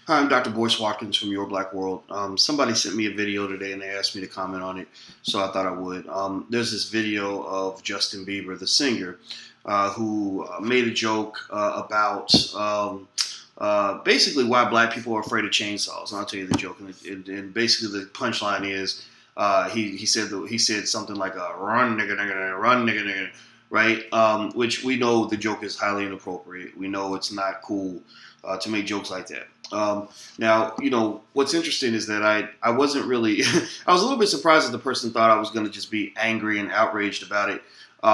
Hi, I'm Dr. Boyce Watkins from Your Black World. Somebody sent me a video today and they asked me to comment on it, so I thought I would. There's this video of Justin Bieber, the singer, who made a joke about basically why black people are afraid of chainsaws. And I'll tell you the joke. And basically the punchline is he said something like "run nigga nigga run nigga nigga," right? Which we know the joke is highly inappropriate. We know it's not cool to make jokes like that. Now, what's interesting is that I wasn't really, I was a little bit surprised that the person thought I was going to just be angry and outraged about it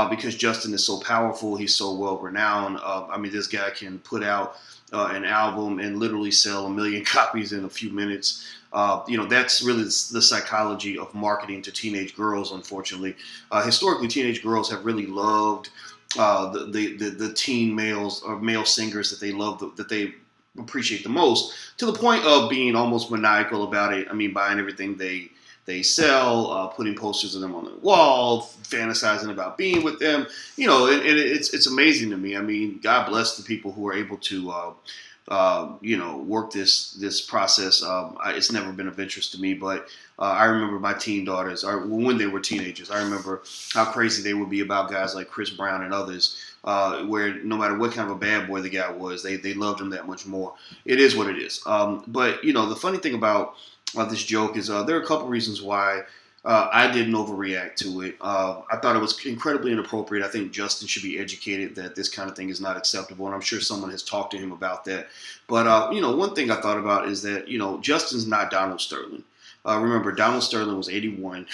because Justin is so powerful. He's so well renowned. I mean, this guy can put out an album and literally sell 1 million copies in a few minutes. That's really the psychology of marketing to teenage girls, unfortunately. Historically, teenage girls have really loved the teen males or male singers that they love, that they appreciate the most, to the point of being almost maniacal about it. I mean, buying everything they sell, putting posters of them on the wall, fantasizing about being with them. And it's amazing to me. I mean, God bless the people who are able to work this process. It's never been of interest to me, but I remember my teen daughters, or when they were teenagers, I remember how crazy they would be about guys like Chris Brown and others, where no matter what kind of a bad boy the guy was, they loved him that much more. It is what it is. But the funny thing about this joke is there are a couple reasons why I didn't overreact to it. I thought it was incredibly inappropriate. I think Justin should be educated that this kind of thing is not acceptable, and I'm sure someone has talked to him about that. But, one thing I thought about is that, Justin's not Donald Sterling. Remember, Donald Sterling was 81.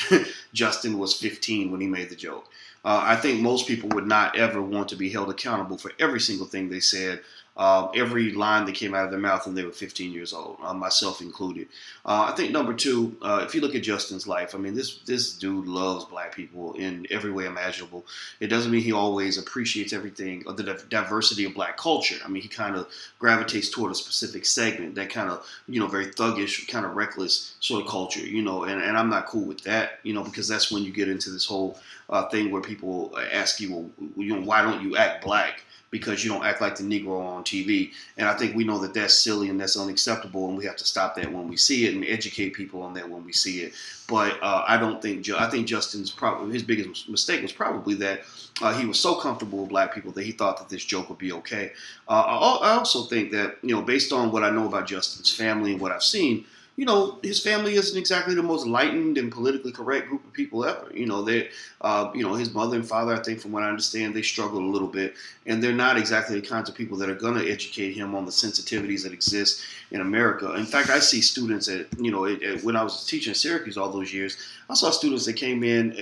Justin was 15 when he made the joke. I think most people would not ever want to be held accountable for every single thing they said, every line that came out of their mouth when they were 15 years old, myself included. I think number two, if you look at Justin's life, I mean, this dude loves black people in every way imaginable. It doesn't mean he always appreciates everything, or the diversity of black culture. I mean, he kind of gravitates toward a specific segment, that kind of, very thuggish, kind of reckless sort of culture, and I'm not cool with that, because that's when you get into this whole thing where people ask you, well, why don't you act black? Because you don't act like the Negro on TV. And I think we know that that's silly and that's unacceptable, and we have to stop that when we see it and educate people on that when we see it. But I think Justin's his biggest mistake was probably that he was so comfortable with black people that he thought that this joke would be okay. I also think that, based on what I know about Justin's family and what I've seen, his family isn't exactly the most enlightened and politically correct group of people ever. His mother and father, I think, from what I understand, they struggle a little bit, and they're not exactly the kinds of people that are going to educate him on the sensitivities that exist in America. In fact, I see students when I was teaching at Syracuse all those years, I saw students that came in,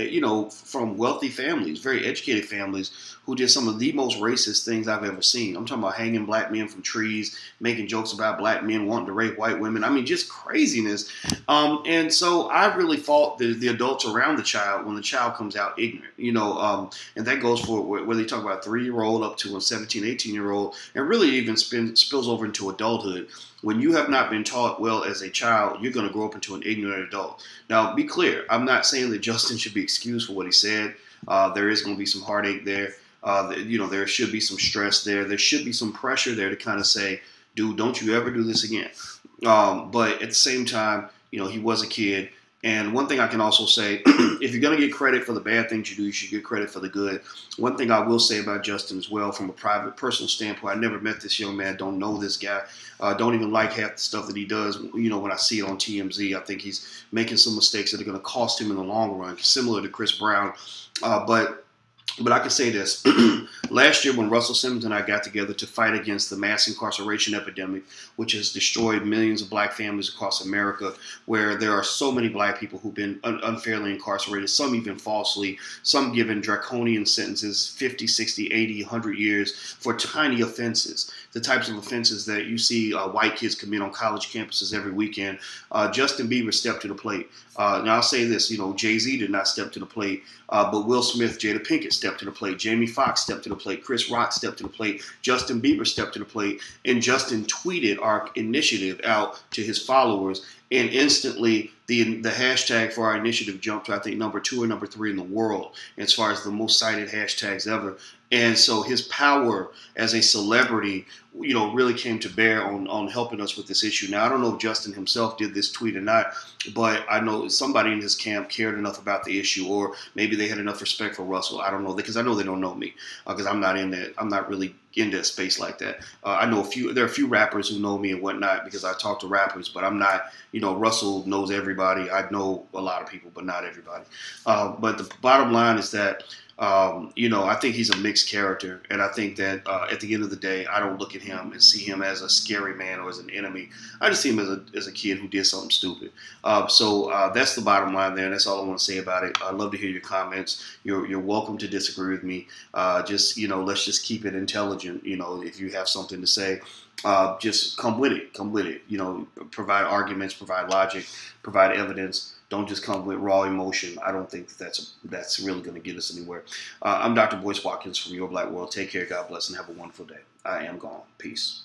from wealthy families, very educated families, who did some of the most racist things I've ever seen. I'm talking about hanging black men from trees, making jokes about black men wanting to rape white women. I mean, just craziness. And so I really fault the adults around the child when the child comes out ignorant, and that goes for whether you talk about a 3-year-old up to a 17, 18-year-old, and really even spills over into adulthood. When you have not been taught well as a child, you're going to grow up into an ignorant adult. Now, be clear. I'm not saying that Justin should be excused for what he said. There is going to be some heartache there. There should be some stress there. There should be some pressure there to kind of say, dude, don't you ever do this again. But at the same time, he was a kid. And one thing I can also say, if you're going to get credit for the bad things you do, you should get credit for the good. One thing I will say about Justin as well, from a private, personal standpoint, I never met this young man, don't know this guy, don't even like half the stuff that he does. When I see it on TMZ, I think he's making some mistakes that are going to cost him in the long run, similar to Chris Brown. But I can say this. Last year when Russell Simmons and I got together to fight against the mass incarceration epidemic, which has destroyed millions of black families across America, where there are so many black people who've been unfairly incarcerated, some even falsely, some given draconian sentences, 50, 60, 80, 100 years for tiny offenses, the types of offenses that you see white kids commit on college campuses every weekend. Justin Bieber stepped to the plate. Now I'll say this, Jay-Z did not step to the plate, but Will Smith, Jada Pinkett stepped to the plate, Jamie Foxx stepped to the plate, Chris Rock stepped to the plate, Justin Bieber stepped to the plate, and Justin tweeted our initiative out to his followers and instantly the hashtag for our initiative jumped to, I think, number 2 or number 3 in the world as far as the most cited hashtags ever. And so his power as a celebrity, really came to bear on helping us with this issue. Now, I don't know if Justin himself did this tweet or not, but I know somebody in his camp cared enough about the issue, or maybe they had enough respect for Russell. I don't know, because I know they don't know me, because I'm not in that. I'm not really in that space like that. I know there are a few rappers who know me and whatnot because I talk to rappers, but I'm not. Russell knows everybody. I know a lot of people, but not everybody. But the bottom line is that. I think he's a mixed character, and I think that at the end of the day, I don't look at him and see him as a scary man or as an enemy. I just see him as a kid who did something stupid. So that's the bottom line there, and that's all I want to say about it. I'd love to hear your comments. You're welcome to disagree with me. Let's just keep it intelligent. If you have something to say, just come with it. Come with it. Provide arguments, provide logic, provide evidence. Don't just come with raw emotion. I don't think that's really going to get us anywhere. I'm Dr. Boyce Watkins from Your Black World. Take care, God bless, and have a wonderful day. I am gone. Peace.